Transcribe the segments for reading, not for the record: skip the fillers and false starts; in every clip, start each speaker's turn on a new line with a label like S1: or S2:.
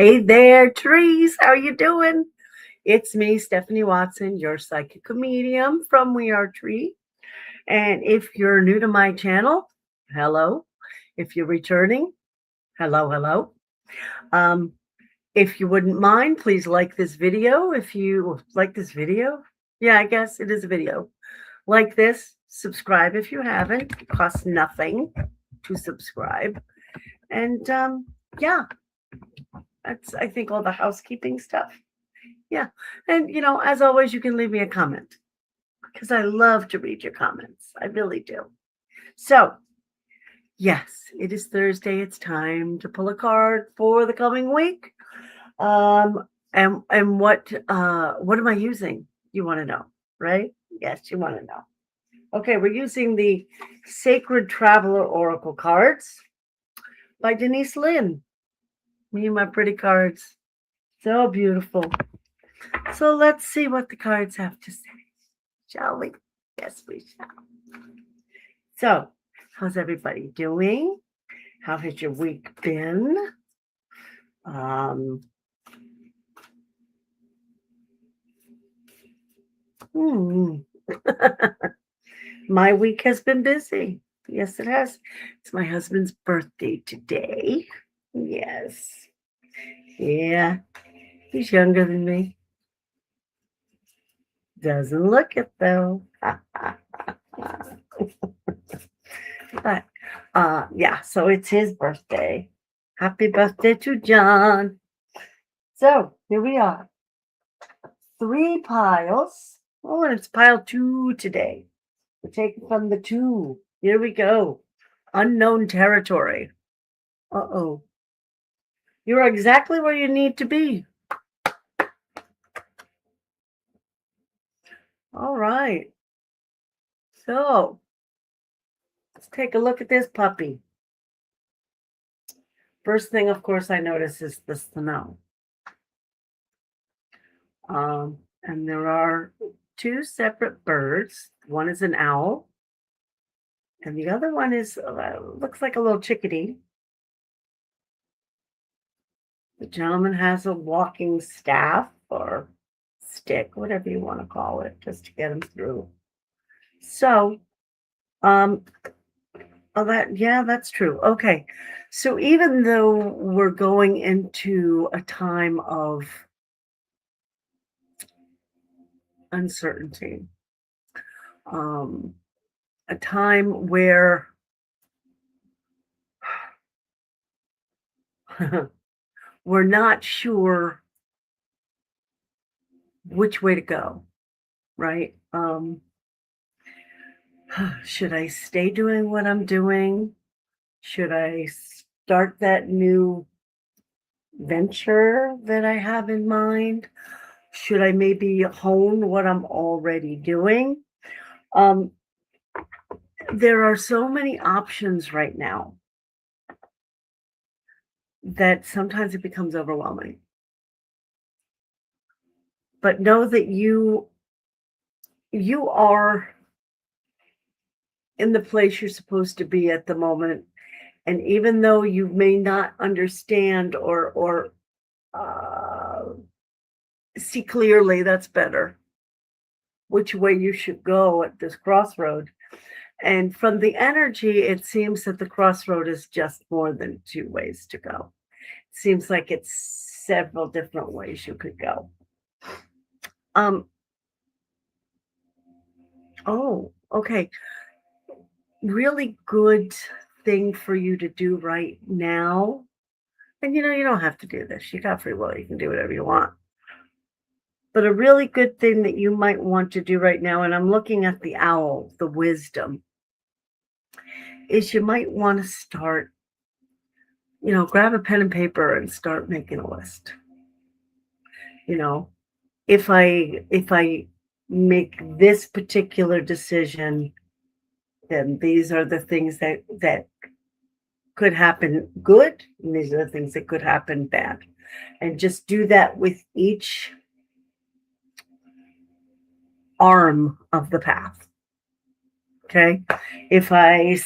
S1: Hey there, trees. How you doing? It's me, Stephanie Watson, your psychic medium from We Are Tree. And if you're new to my channel, hello. If you're returning, hello, hello. Um, if you wouldn't mind, please like this video. If you like this video, yeah, I guess it is a video. Like this, subscribe if you haven't. It costs nothing to subscribe. And yeah, that's I think all the housekeeping stuff. Yeah. And, as always, you can leave me a comment because I love to read your comments. I really do. So, yes, it is Thursday. It's time to pull a card for the coming week. And what am I using? You want to know, right? Yes, you want to know. Okay, we're using the Sacred Traveler Oracle cards by Denise Linn. Me and my pretty cards. So beautiful. So let's see what the cards have to say. Shall we? Yes, we shall. So, how's everybody doing? How has your week been? My week has been busy. Yes, it has. It's my husband's birthday today. Yes. Yeah. He's younger than me. Doesn't look it though. But yeah, so it's his birthday. Happy birthday to John. So here we are. 3 piles. Oh, and it's pile 2 today. We're taking from the 2. Here we go. Unknown territory. Uh-oh. You're exactly where you need to be. All right. So let's take a look at this puppy. First thing, of course, I notice is the snow. And there are 2 separate birds. One is an owl, and the other one is looks like a little chickadee. The gentleman has a walking staff or stick, whatever you want to call it, just to get him through. So, that's true. Okay. So even though we're going into a time of uncertainty, a time where we're not sure which way to go, right? Should I stay doing what I'm doing? Should I start that new venture that I have in mind? Should I maybe hone what I'm already doing? There are so many options right now that sometimes it becomes overwhelming. But know that you are in the place you're supposed to be at the moment. And even though you may not understand or see clearly, that's better, which way you should go at this crossroad. And from the energy, it seems that the crossroad is just more than 2 ways to go. It seems like it's several different ways you could go. Oh, okay. Really good thing for you to do right now. And you don't have to do this. You got free will. You can do whatever you want. But a really good thing that you might want to do right now, and I'm looking at the owl, the wisdom, is you might want to start, grab a pen and paper and start making a list. If I make this particular decision, then these are the things that could happen good, and these are the things that could happen bad. And just do that with each arm of the path. Okay? If I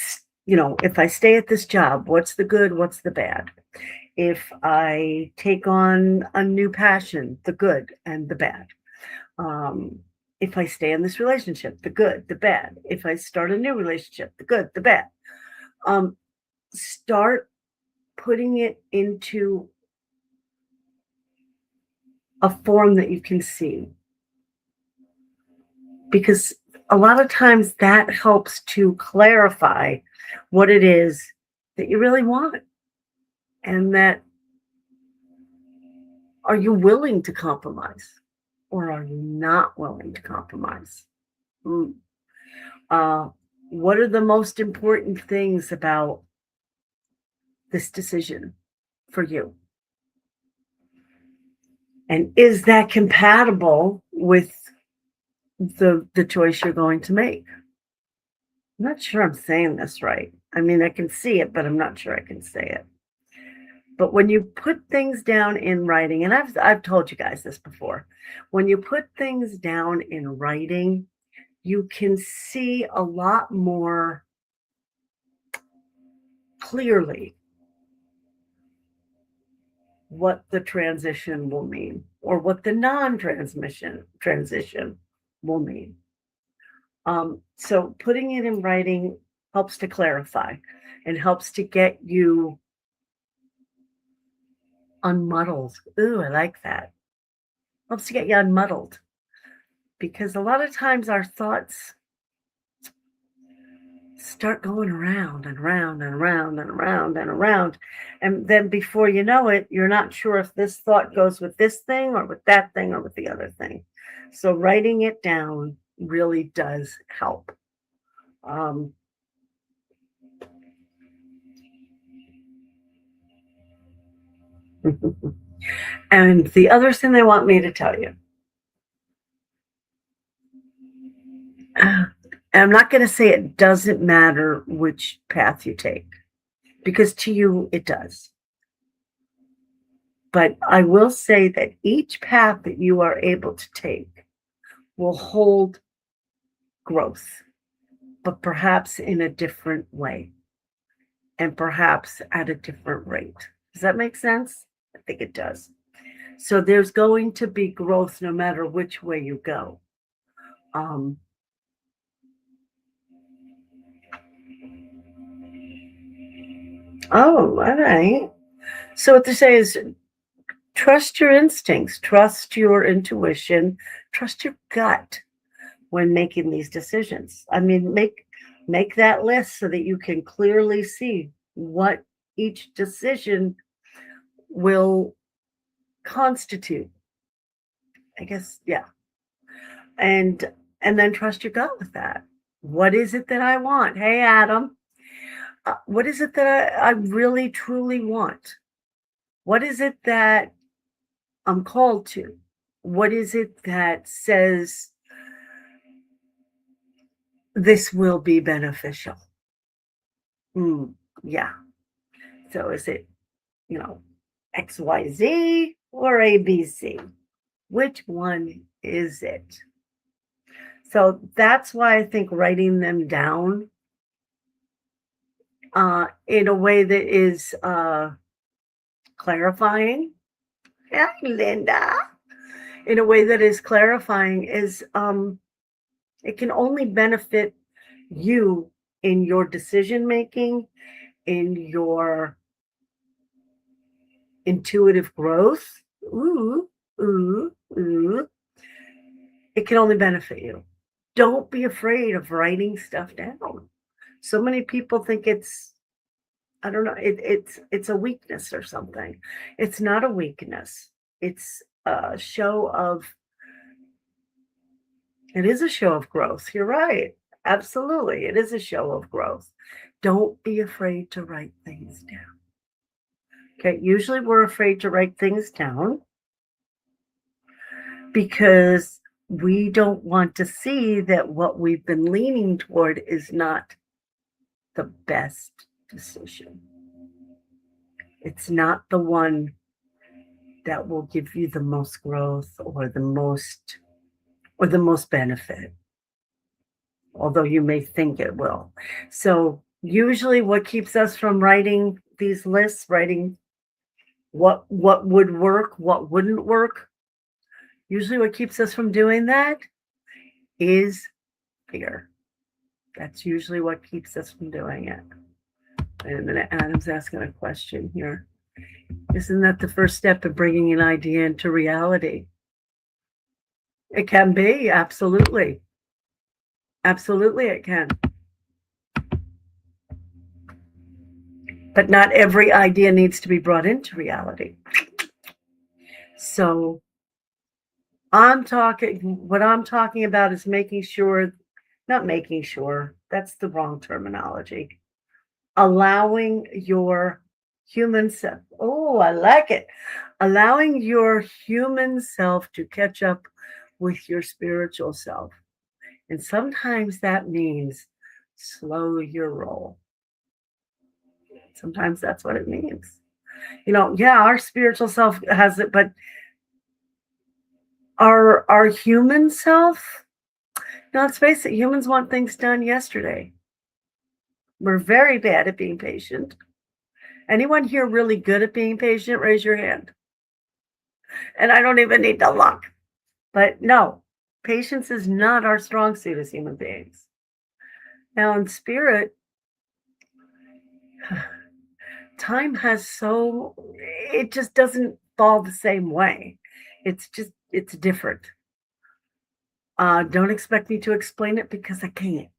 S1: stay at this job, what's the good, what's the bad? If I take on a new passion, the good and the bad. If I stay in this relationship, the good, the bad. If I start a new relationship, the good, the bad. Start putting it into a form that you can see. Because a lot of times that helps to clarify what it is that you really want. And that, are you willing to compromise or are you not willing to compromise? What are the most important things about this decision for you? And is that compatible with the choice you're going to make? I'm not sure I'm saying this right. I mean, I can see it, but I'm not sure I can say it. But when you put things down in writing, and I've told you guys this before, when you put things down in writing, you can see a lot more clearly what the transition will mean or what the transition will mean. So putting it in writing helps to clarify and helps to get you unmuddled. Ooh, I like that. Helps to get you unmuddled, because a lot of times our thoughts start going around and around and around and around and around. And then before you know it, you're not sure if this thought goes with this thing or with that thing or with the other thing. So writing it down really does help. And the other thing they want me to tell you, I'm not going to say it doesn't matter which path you take, because to you it does. But I will say that each path that you are able to take will hold growth, but perhaps in a different way and perhaps at a different rate. Does that make sense? I think it does. So there's going to be growth no matter which way you go. Oh, all right. So what they say is trust your instincts, trust your intuition, trust your gut when making these decisions. I mean, make that list so that you can clearly see what each decision will constitute. I guess, yeah. And then trust your gut with that. What is it that I want? Hey, Adam, what is it that I really truly want? What is it that I'm called to? What is it that says this will be beneficial? Yeah. So is it, XYZ or ABC? Which one is it? So that's why I think writing them down in a way that is clarifying. Yeah, Linda. In a way that is clarifying is it can only benefit you in your decision making, in your intuitive growth. Ooh, ooh, ooh. It can only benefit you. Don't be afraid of writing stuff down. So many people think it's, I don't know, it's a weakness or something. It's not a weakness. It's a show of, it is a show of growth. You're right. Absolutely. It is a show of growth. Don't be afraid to write things down. Okay. Usually we're afraid to write things down because we don't want to see that what we've been leaning toward is not the best decision. It's not the one that will give you the most growth or the most benefit, although you may think it will. So usually what keeps us from writing these lists, writing what would work, what wouldn't work. Usually what keeps us from doing that is fear. That's usually what keeps us from doing it. Wait a minute, Adam's asking a question here. Isn't that the first step of bringing an idea into reality? It can be, absolutely. Absolutely, it can. But not every idea needs to be brought into reality. So what I'm talking about is making sure, not making sure, that's the wrong terminology. Allowing your human self, oh, I like it. Allowing your human self to catch up with your spiritual self. And sometimes that means slow your roll. Sometimes that's what it means. Yeah, our spiritual self has it, but our human self, let's face it, humans want things done yesterday. We're very bad at being patient. Anyone here really good at being patient? Raise your hand. And I don't even need to look. But no, patience is not our strong suit as human beings. Now, in spirit, time it just doesn't fall the same way. It's different. Don't expect me to explain it because I can't.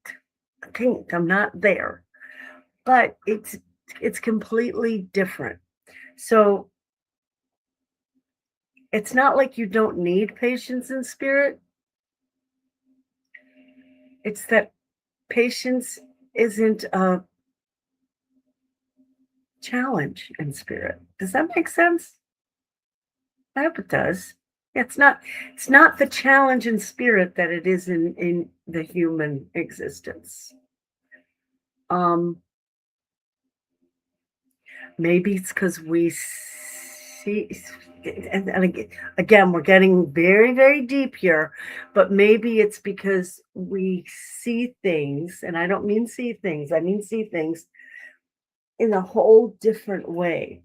S1: I'm not there. But it's completely different. So it's not like you don't need patience in spirit. It's that patience isn't a challenge in spirit. Does that make sense? I hope it does. It's not the challenge in spirit that it is in the human existence. Maybe it's because we see, and again, we're getting very, very deep here, but maybe it's because we see things, and I don't mean see things, I mean see things in a whole different way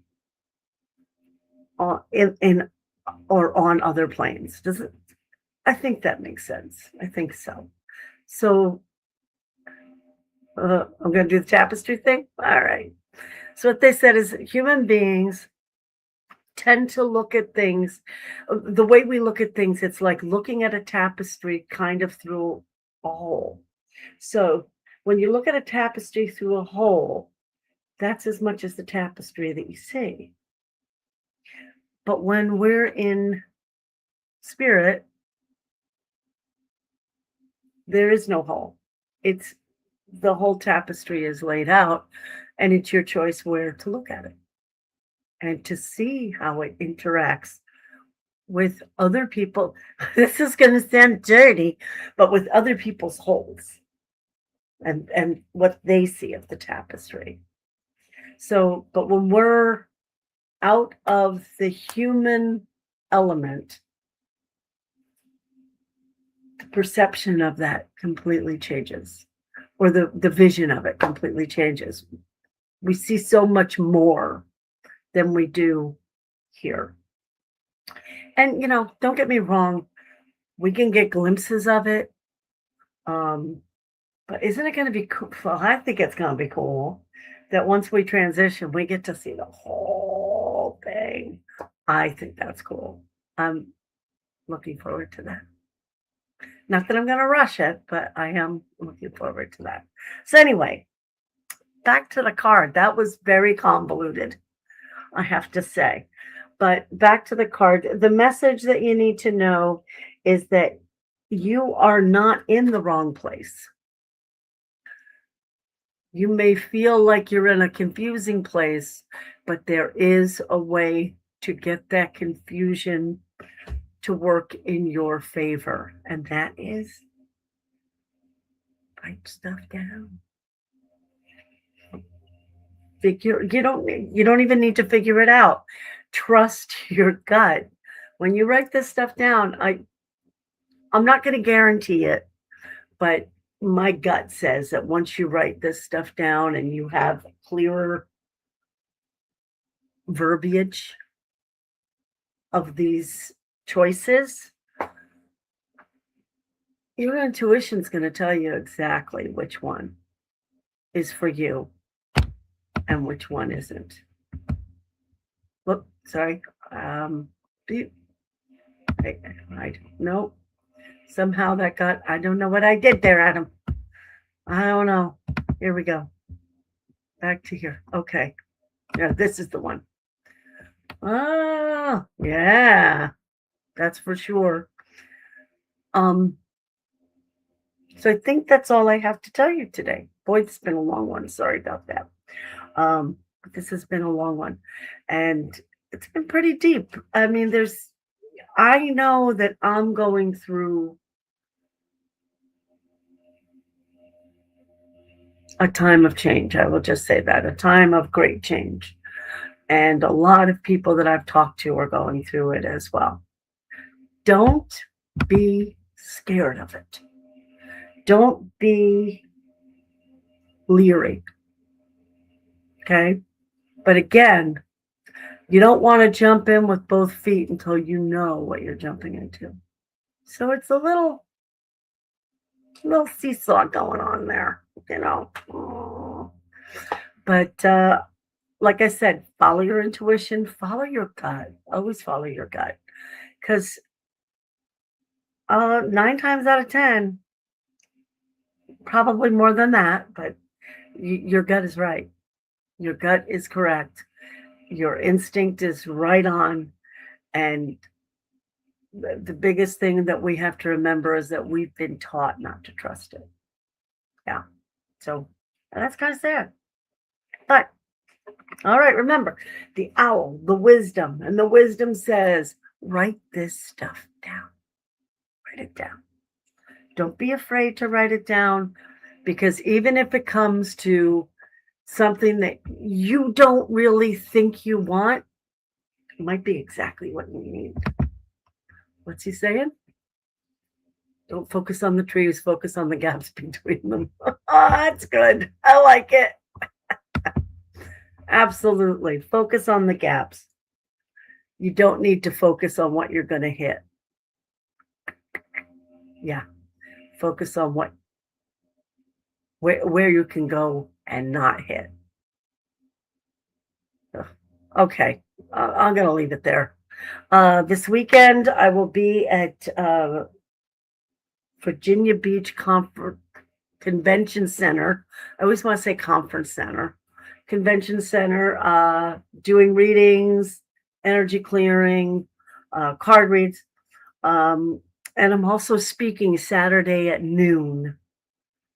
S1: in or on other planes. Does it? I think that makes sense. I think so. So I'm going to do the tapestry thing. All right. So what they said is human beings tend to look at things the way we look at things. It's like looking at a tapestry kind of through a hole. So when you look at a tapestry through a hole, that's as much as the tapestry that you see. But when we're in spirit, there is no hole. It's the whole tapestry is laid out, and it's your choice where to look at it and to see how it interacts with other people. This is going to sound dirty, but with other people's holes and what they see of the tapestry. So, but when we're out of the human element, the perception of that completely changes, or the vision of it completely changes. We see so much more than we do here. And, don't get me wrong, we can get glimpses of it. But isn't it going to be cool? Well, I think it's going to be cool that once we transition, we get to see the whole thing. I think that's cool. I'm looking forward to that. Not that I'm going to rush it, but I am looking forward to that. So anyway, back to the card. That was very convoluted, I have to say. But back to the card. The message that you need to know is that you are not in the wrong place. You may feel like you're in a confusing place, but there is a way to get that confusion to work in your favor, and that is write stuff down. You don't even need to figure it out. Trust your gut. When you write this stuff down, I'm not going to guarantee it, but my gut says that once you write this stuff down and you have clearer verbiage, of these choices, your intuition is going to tell you exactly which one is for you and which one isn't. Whoop, sorry. I no. Somehow that got, I don't know what I did there, Adam. I don't know. Here we go. Back to here. Okay. Yeah, this is the one. Oh, yeah. That's for sure. So I think that's all I have to tell you today. Boy, it's been a long one. Sorry about that. This has been a long one. And it's been pretty deep. I mean, I know that I'm going through a time of change. I will just say that, a time of great change. And a lot of people that I've talked to are going through it as well. Don't be scared of it. Don't be leery. Okay? But again, you don't want to jump in with both feet until you know what you're jumping into. So it's a little seesaw going on there, you know. But like I said, follow your intuition, follow your gut. Always follow your gut. Because 9 times out of 10, probably more than that, but your gut is right. Your gut is correct. Your instinct is right on. And the biggest thing that we have to remember is that we've been taught not to trust it. Yeah. So that's kind of sad. But all right, remember the owl, the wisdom, and the wisdom says, write this stuff down. Write it down. Don't be afraid to write it down, because even if it comes to something that you don't really think you want, it might be exactly what you need. What's he saying? Don't focus on the trees, focus on the gaps between them. Oh, that's good. I like it. Absolutely. Focus on the gaps. You don't need to focus on what you're going to hit. Yeah. Focus on where you can go and not hit. Okay. I'm going to leave it there. This weekend, I will be at Virginia Beach Convention Center. I always want to say Conference Center. Convention Center, doing readings, energy clearing, card reads. And I'm also speaking Saturday at noon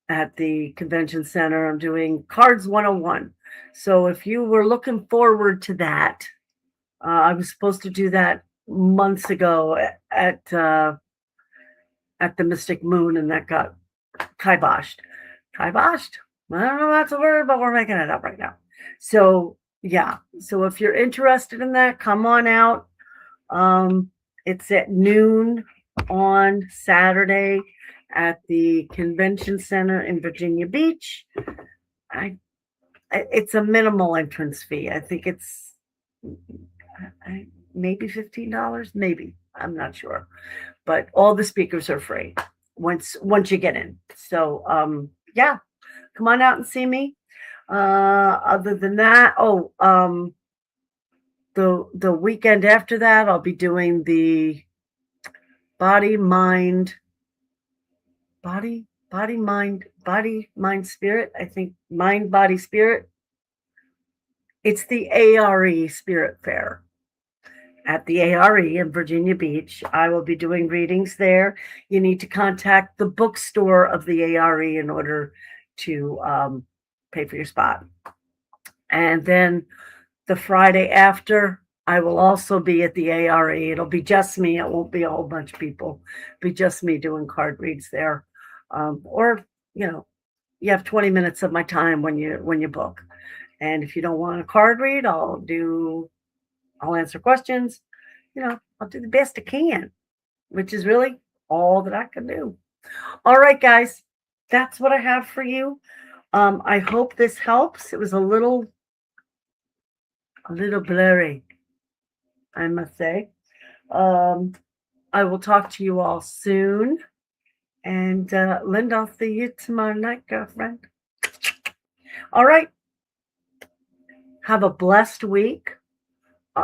S1: at the Convention Center. I'm doing Cards 101. So if you were looking forward to that, I was supposed to do that months ago at the Mystic Moon, and that got kiboshed. Kiboshed? I don't know if that's a word, but we're making it up right now. So yeah. So if you're interested in that, come on out. It's at noon on Saturday at the Convention Center in Virginia Beach. It's a minimal entrance fee. I think it's maybe $15, maybe. I'm not sure. But all the speakers are free once you get in. So yeah, come on out and see me. Other than that, the weekend after that, I'll be doing the body, mind, spirit. I think mind, body, spirit. It's the ARE Spirit Fair at the ARE in Virginia Beach. I will be doing readings there. You need to contact the bookstore of the ARE in order to pay for your spot. And then the Friday after, I will also be at the ARE. It'll be just me. It won't be a whole bunch of people. It'll be just me doing card reads there. Or, you have 20 minutes of my time when you book. And if you don't want a card read, I'll answer questions. I'll do the best I can, which is really all that I can do. All right, guys, that's what I have for you. I hope this helps. It was a little blurry, I must say. I will talk to you all soon. And Linda, I'll see you tomorrow night, girlfriend. All right. Have a blessed week.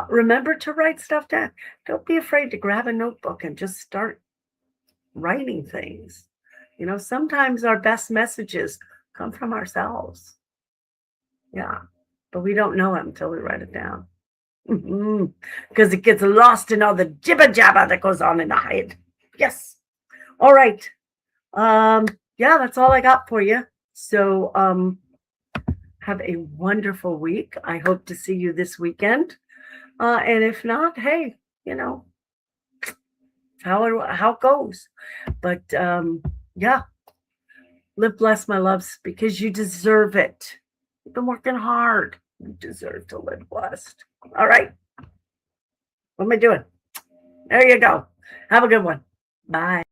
S1: Remember to write stuff down. Don't be afraid to grab a notebook and just start writing things. You know, sometimes our best messages come from ourselves. Yeah, but we don't know it until we write it down. Because it gets lost in all the jibber jabber that goes on in the head. Yes. All right. Yeah, that's all I got for you. So have a wonderful week. I hope to see you this weekend. And if not, hey, you know, how it goes. But yeah, live blessed, my loves, because you deserve it. You've been working hard. You deserve to live blessed. All right. What am I doing? There you go. Have a good one. Bye.